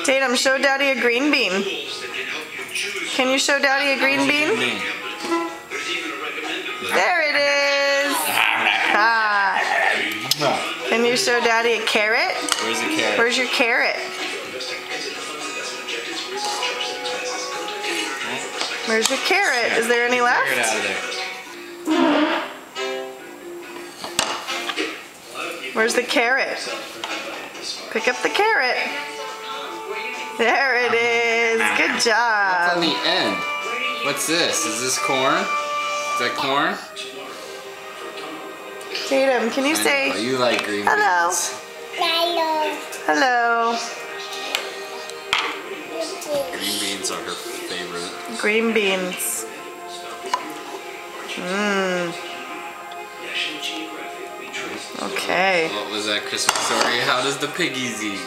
Tatum, show Daddy a green bean. Can you show Daddy a green bean? There it is. Ah. Can you show Daddy a carrot? Where's the carrot? Where's your carrot? Where's your carrot? Is there any left? Carrot out of there. Where's the carrot? Pick up the carrot. There it is. Good What's job. on the end? What's this? Is this corn? Is that corn? Tatum, can you say Oh, you like green hello? beans. Hello. Green beans are her favorite. Green beans. Mmm. Okay. What was that Christmas story? How does the piggies eat?